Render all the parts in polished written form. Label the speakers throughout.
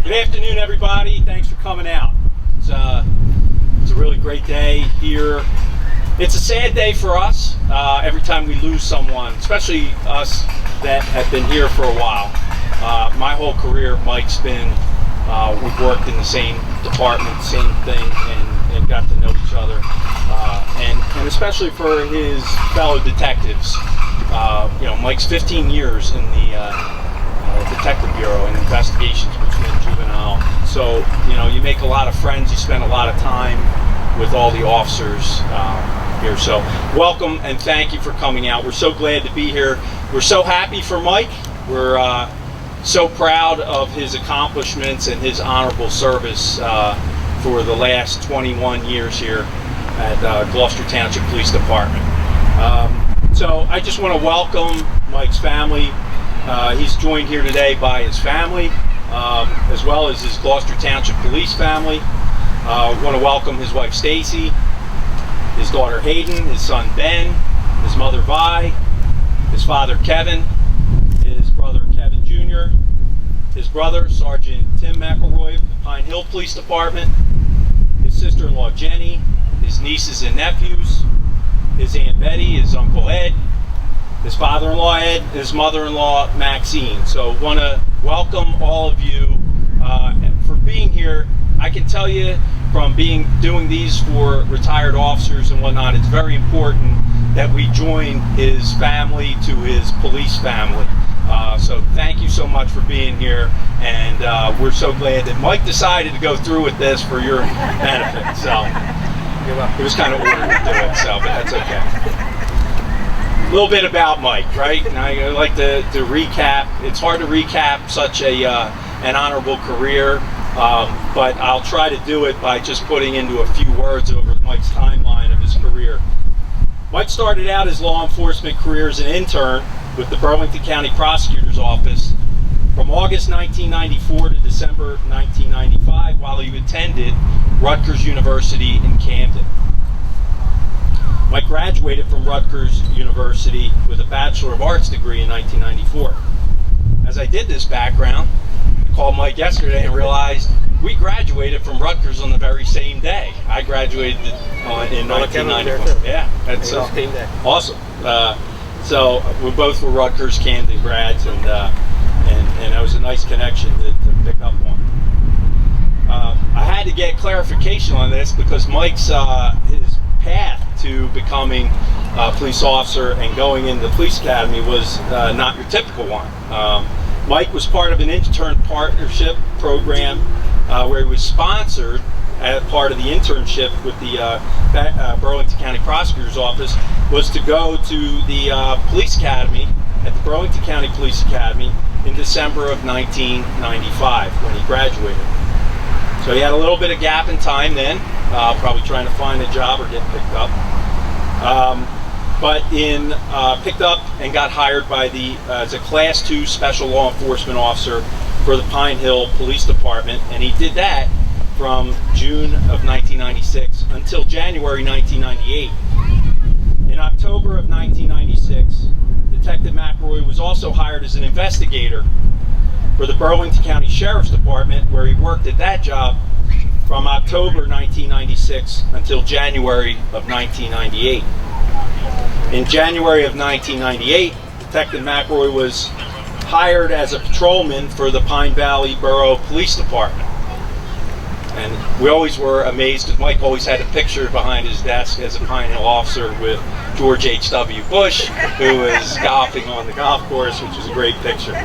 Speaker 1: Good afternoon, everybody. Thanks for coming out. It's a really great day here. It's a sad day for us every time we lose someone, especially us that have been here for a while. My whole career, Mike's been, we've worked in the same department, same thing, and got to know each other. And especially for his fellow detectives. Mike's 15 years in the Detective Bureau and investigations between juvenile. So, you make a lot of friends, you spend a lot of time with all the officers here. So, welcome and thank you for coming out. We're so glad to be here. We're so happy for Mike. We're so proud of his accomplishments and his honorable service for the last 21 years here at Gloucester Township Police Department. So I just want to welcome Mike's family. He's joined here today by his family, as well as his Gloucester Township Police family. I want to welcome his wife Stacy, his daughter Hayden, his son Ben, his mother Vi, his father Kevin, his brother Kevin Jr., his brother Sergeant Tim McElroy of the Pine Hill Police Department, his sister-in-law Jenny, his nieces and nephews, his Aunt Betty, his Uncle Ed, his father-in-law Ed, his mother-in-law Maxine. So want to welcome all of you for being here. I can tell you from doing these for retired officers and whatnot, it's very important that we join his family to his police family. So thank you so much for being here, and we're so glad that Mike decided to go through with this for your benefit. So it was kind of ordered to do it, but that's okay. A little bit about Mike, right? And I like to recap. It's hard to recap such an honorable career, but I'll try to do it by just putting into a few words over Mike's timeline of his career. Mike started out his law enforcement career as an intern with the Burlington County Prosecutor's Office from August 1994 to December 1995 while he attended Rutgers University in Camden. Mike graduated from Rutgers University with a Bachelor of Arts degree in 1994. As I did this background, I called Mike yesterday and realized we graduated from Rutgers on the very same day. I graduated in 1994. Yeah, that's awesome. So we both were Rutgers Camden grads, and it was a nice connection to pick up on. I had to get clarification on this because Mike's his path to becoming a police officer and going into the police academy was not your typical one. Mike was part of an intern partnership program where he was sponsored as part of the internship with the Burlington County Prosecutor's Office, was to go to the police academy at the Burlington County Police Academy in December of 1995 when he graduated. So he had a little bit of gap in time then, probably trying to find a job or get picked up. But picked up and got hired by as a Class 2 Special Law Enforcement Officer for the Pine Hill Police Department, and he did that from June of 1996 until January 1998. In October of 1996, Detective McElroy was also hired as an investigator for the Burlington County Sheriff's Department, where he worked at that job from October 1996 until January of 1998. In January of 1998, Detective McElroy was hired as a patrolman for the Pine Valley Borough Police Department. And we always were amazed because Mike always had a picture behind his desk as a Pine Hill officer with George H.W. Bush, who was golfing on the golf course, which was a great picture.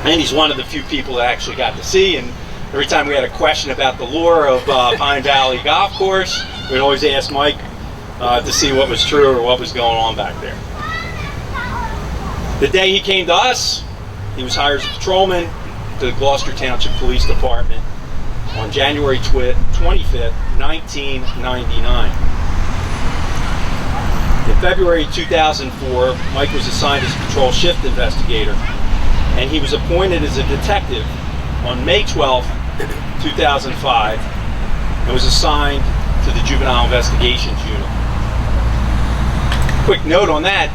Speaker 1: And he's one of the few people that actually got to see, and every time we had a question about the lore of Pine Valley Golf Course, we'd always ask Mike to see what was true or what was going on back there. The day he came to us, he was hired as a patrolman to the Gloucester Township Police Department on January 25th, 1999. In February 2004, Mike was assigned as Patrol Shift Investigator, and he was appointed as a detective on May 12th, 2005, and was assigned to the Juvenile Investigations Unit. Quick note on that,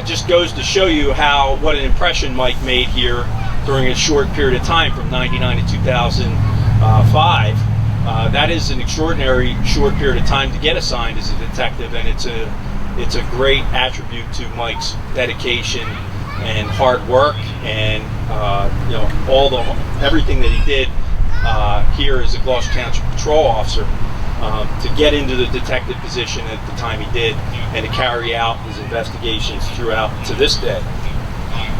Speaker 1: just goes to show you what an impression Mike made here during a short period of time from 99 to 2005. That is an extraordinary short period of time to get assigned as a detective, and it's a great attribute to Mike's dedication and hard work, and everything that he did here as a Gloucester Township Patrol officer to get into the detective position at the time he did, and to carry out his investigations throughout to this day.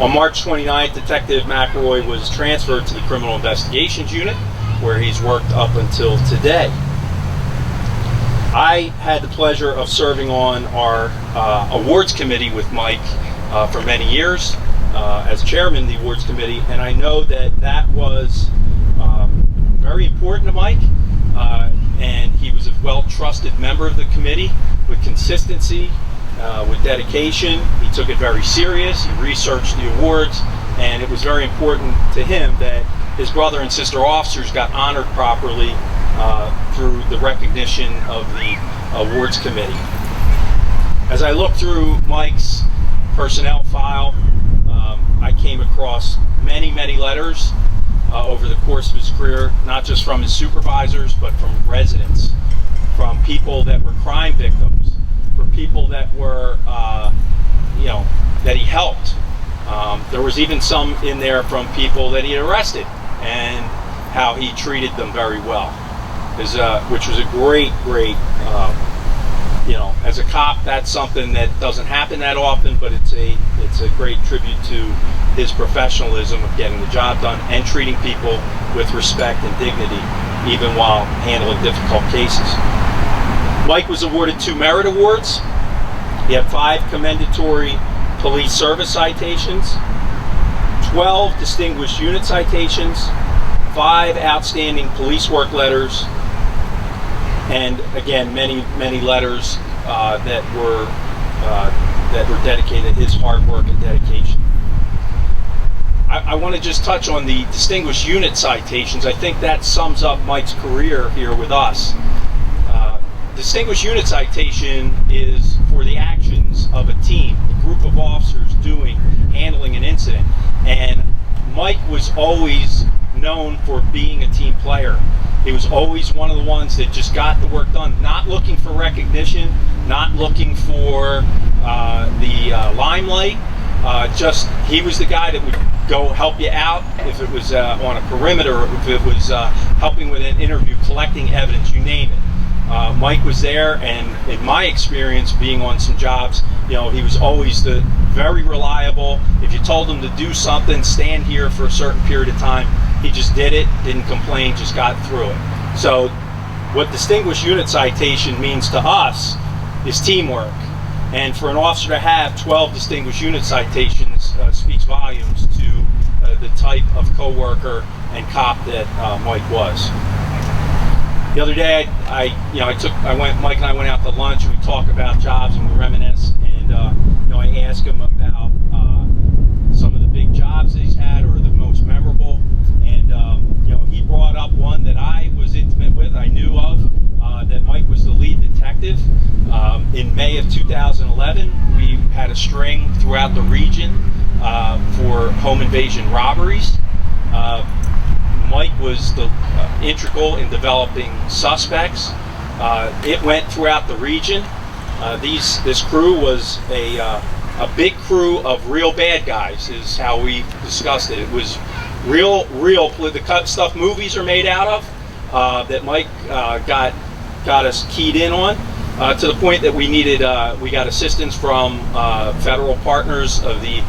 Speaker 1: On March 29th, Detective McElroy was transferred to the Criminal Investigations Unit, where he's worked up until today. I had the pleasure of serving on our awards committee with Mike for many years as chairman of the awards committee, and I know that was very important to Mike, and he was a well-trusted member of the committee with consistency, with dedication. He took it very serious. He researched the awards, and it was very important to him that his brother and sister officers got honored properly through the recognition of the awards committee. As I looked through Mike's personnel file, I came across many letters over the course of his career, not just from his supervisors, but from residents, from people that were crime victims, for people that were, that he helped. There was even some in there from people that he had arrested, and how he treated them very well, which was a great, as a cop, that's something that doesn't happen that often, but it's a great tribute to his professionalism of getting the job done and treating people with respect and dignity, even while handling difficult cases. Mike was awarded 2 merit awards. He had 5 commendatory police service citations, 12 distinguished unit citations, 5 outstanding police work letters, and again, many letters that were dedicated to his hard work and dedication. I want to just touch on the distinguished unit citations. I think that sums up Mike's career here with us. Distinguished unit citation is for the actions of a team, a group of officers handling an incident. And Mike was always known for being a team player. He was always one of the ones that just got the work done, not looking for recognition, not looking for the limelight. He was the guy that would go help you out if it was on a perimeter, if it was helping with an interview, collecting evidence, you name it. Mike was there, and in my experience being on some jobs, he was always very reliable. If you told him to do something, stand here for a certain period of time, he just did it, didn't complain, just got through it. So what distinguished unit citation means to us is teamwork. And for an officer to have 12 distinguished unit citations speaks volumes to the type of coworker and cop that Mike was. The other day, Mike and I went out to lunch, and we talked about jobs, and we reminisce, and I asked him about some of the big jobs that he's had, or the most memorable, and he brought up one that I was intimate with, I knew of, that Mike was the lead detective. In May of 2011, we had a string throughout the region for home invasion robberies. Mike was integral in developing suspects. It went throughout the region. This crew was a big crew of real bad guys, is how we discussed it. It was real, the stuff movies are made out of, that Mike got us keyed in on, to the point that we got assistance from federal partners of the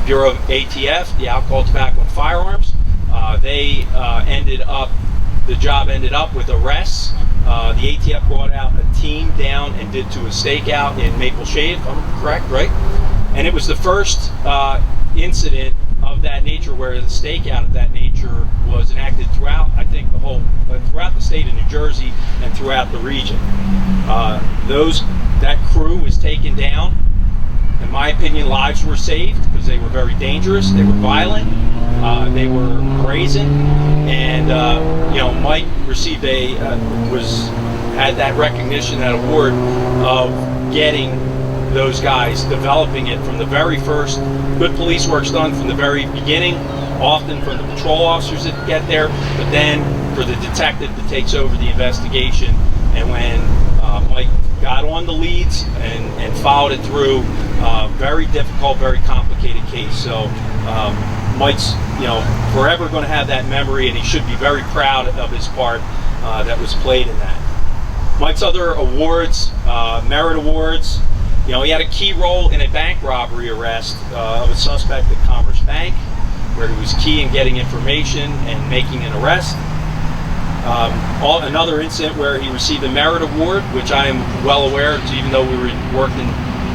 Speaker 1: Bureau of ATF, the Alcohol, Tobacco, and Firearms. The job ended up with arrests. The ATF brought out a team down and did to a stakeout in Maple Shade, if I'm correct, right? And it was the first incident of that nature where the stakeout of that nature was enacted throughout, I think, throughout the state of New Jersey and throughout the region. That crew was taken down. In my opinion, lives were saved because they were very dangerous, they were violent, they were brazen, and Mike received had that recognition, that award of getting those guys, developing it from the very first, good police work's done from the very beginning often from the patrol officers that get there, but then for the detective that takes over the investigation. And when Mike got on the leads and followed it through, very difficult, very complicated case. So Mike's, forever going to have that memory, and he should be very proud of his part that was played in that. Mike's other awards, merit awards, he had a key role in a bank robbery arrest of a suspect at Commerce Bank, where he was key in getting information and making an arrest. Another incident where he received a merit award, which I am well aware of, even though we were working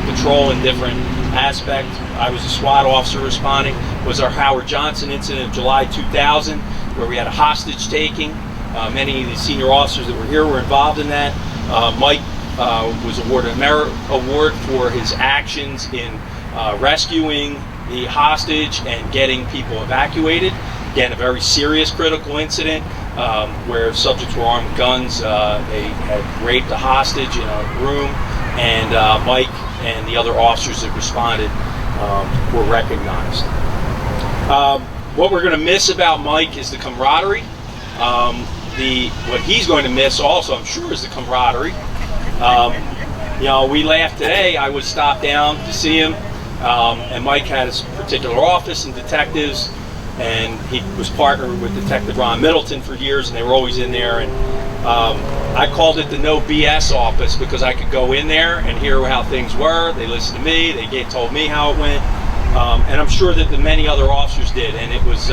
Speaker 1: patrol in different aspects. I was a SWAT officer responding, was our Howard Johnson incident of July 2000, where we had a hostage taking. Many of the senior officers that were here were involved in that. Mike was awarded a merit award for his actions in rescuing the hostage and getting people evacuated. Again, a very serious critical incident where subjects were armed with guns. They had raped a hostage in a room, and Mike and the other officers that responded were recognized. What we're going to miss about Mike is the camaraderie. What he's going to miss also, I'm sure, is the camaraderie. We laughed today. I was stopped down to see him, and Mike had his particular office and detectives, and he was partnered with Detective Ron Middleton for years, and they were always in there. And I called it the no BS office because I could go in there and hear how things were. They listened to me. They told me how it went, and I'm sure that the many other officers did. And it was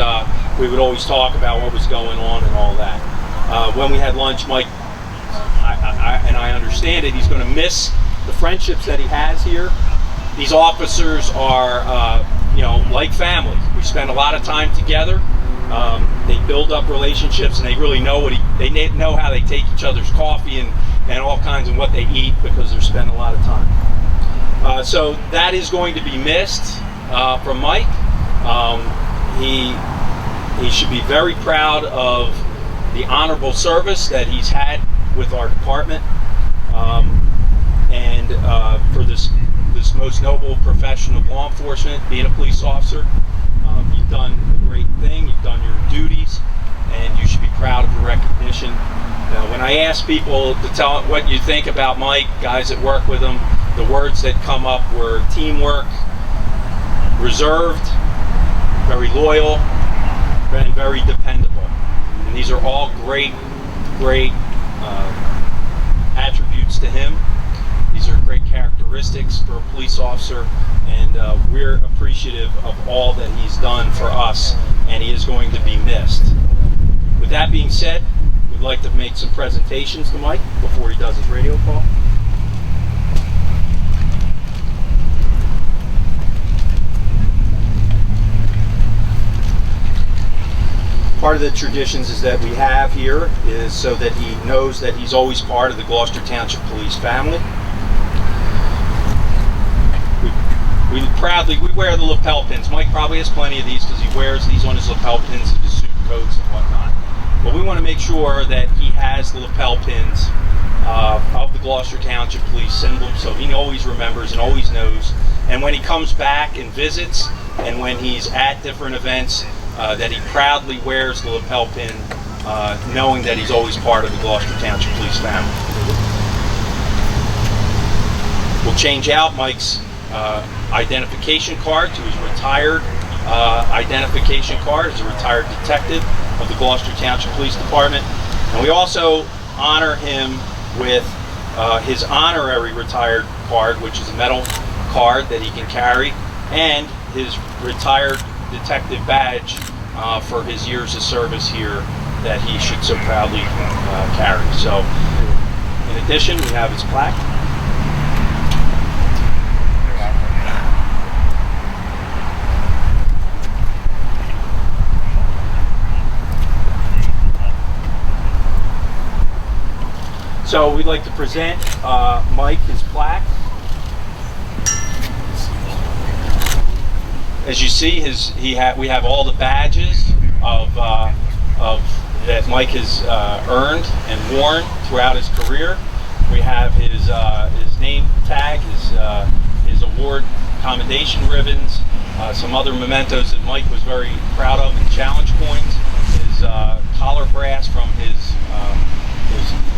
Speaker 1: we would always talk about what was going on and all that. When we had lunch, Mike, I understand it, he's going to miss the friendships that he has here. These officers are, like family. We spend a lot of time together. They build up relationships, and they really know they know how they take each other's coffee and all kinds of what they eat because they're spending a lot of time. So that is going to be missed from Mike. He should be very proud of the honorable service that he's had with our department, and for this most noble profession of law enforcement, being a police officer. You've done a great thing, you've done your duties, and you should be proud of the recognition. When I ask people to tell what you think about Mike, guys that work with him, the words that come up were teamwork, reserved, very loyal, and very dependable. And these are all great attributes to him. These are great characteristics for a police officer, and we're appreciative of all that he's done for us, and he is going to be missed. With that being said, we'd like to make some presentations to Mike before he does his radio call. Part of the traditions is that we have here is so that he knows that he's always part of the Gloucester Township Police family. We wear the lapel pins. Mike probably has plenty of these because he wears these on his lapel pins and his suit coats and whatnot. But we want to make sure that he has the lapel pins of the Gloucester Township Police symbol, so he always remembers and always knows. And when he comes back and visits, and when he's at different events, that he proudly wears the lapel pin, knowing that he's always part of the Gloucester Township Police family. We'll change out Mike's identification card to his retired identification card as a retired detective of the Gloucester Township Police Department. And we also honor him with his honorary retired card, which is a metal card that he can carry, and his retired detective badge for his years of service here that he should so proudly carry. So, in addition, we have his plaque. So we'd like to present Mike his plaque. As you see, we have all the badges of that Mike has earned and worn throughout his career. We have his name tag, his award commendation ribbons, Some other mementos that Mike was very proud of and challenge coins, his collar brass from his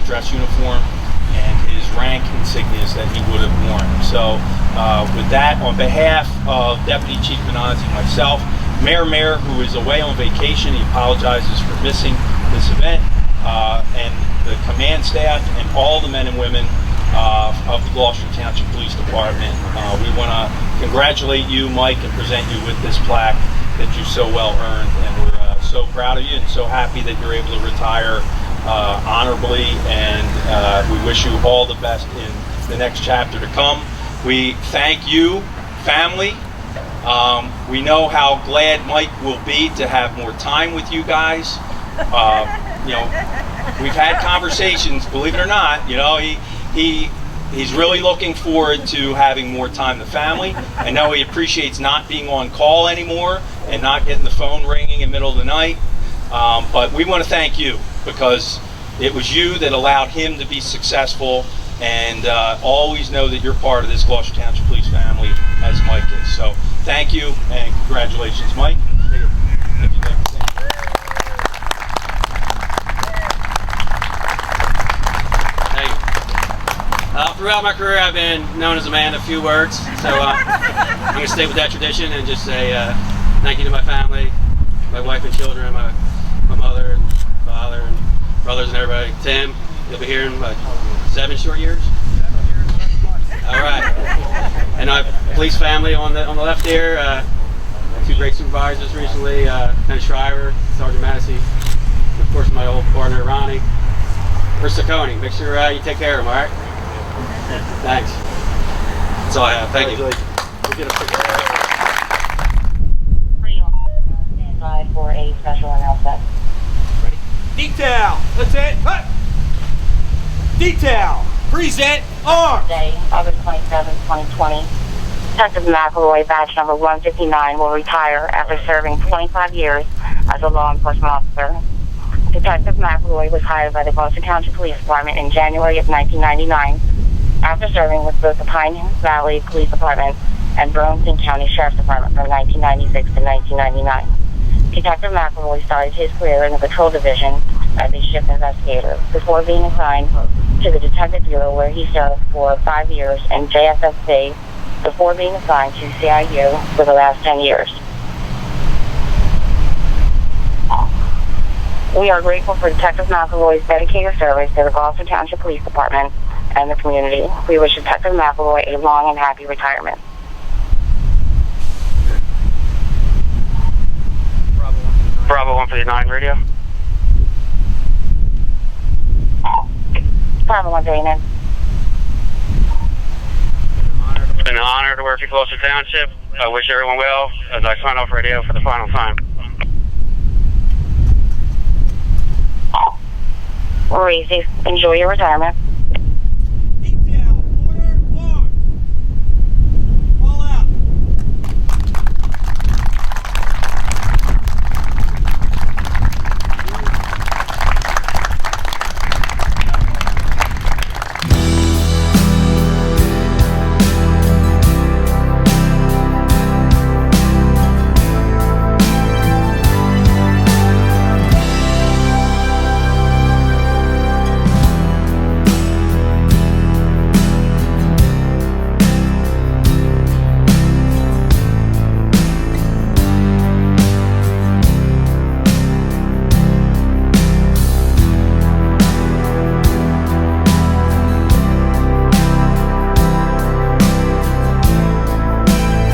Speaker 1: dress uniform, and his rank insignias that he would have worn. So with that, on behalf of Deputy Chief Benazzi, myself, Mayor, who is away on vacation, he apologizes for missing this event, and the command staff and all the men and women of the Gloucester Township Police Department. We want to congratulate you, Mike, and present you with this plaque that you so well earned, and we're so proud of you and so happy that you're able to retire honorably, and we wish you all the best in the next chapter to come. We thank you, family. We know how glad Mike will be to have more time with you guys. You know, we've had conversations, believe it or not, you know, he's really looking forward to having more time with the family. I know he appreciates not being on call anymore and not getting the phone ringing in the middle of the night. But we want to thank you, because it was you that allowed him to be successful, and always know that you're part of this Gloucester Township Police family, as Mike is. So thank you, and congratulations, Mike. Thank you.
Speaker 2: Throughout my career, I've been known as a man of few words, so I'm going to stay with that tradition and just say thank you to my family, my wife and children, my mother and father and brothers and everybody. Tim, you'll be here in what, 7 short years? All right. And my police family on the left here, 2 great supervisors recently, Lieutenant Shriver, Sergeant Massey, and of course my old partner Ronnie. Where's Saccone? Make sure you take care of him, all right? Thanks. That's all I have. Thank you.
Speaker 1: We'll get a picture.
Speaker 3: Stand by for a special announcement.
Speaker 1: Ready?
Speaker 4: Detail! That's it! Huh. Detail! Present arms!
Speaker 3: Today, August 27, 2020, Detective McElroy, badge number 159, will retire after serving 25 years as a law enforcement officer. Detective McElroy was hired by the Gloucester Township Police Department in January of 1999, after serving with both the Pine Valley Police Department and Burlington County Sheriff's Department from 1996 to 1999. Detective McElroy started his career in the Patrol Division as a shift investigator, before being assigned to the Detective Bureau, where he served for 5 years, and JSSC, before being assigned to CIU for the last 10 years. We are grateful for Detective McElroy's dedicated service to the Gloucester Township Police Department and the community. We wish Detective McElroy a long and happy retirement.
Speaker 5: Bravo 159 radio.
Speaker 3: Bravo 159.
Speaker 5: It's been an honor to work at Gloucester Township. I wish everyone well as I sign off radio for the final time.
Speaker 3: Racy, enjoy your retirement.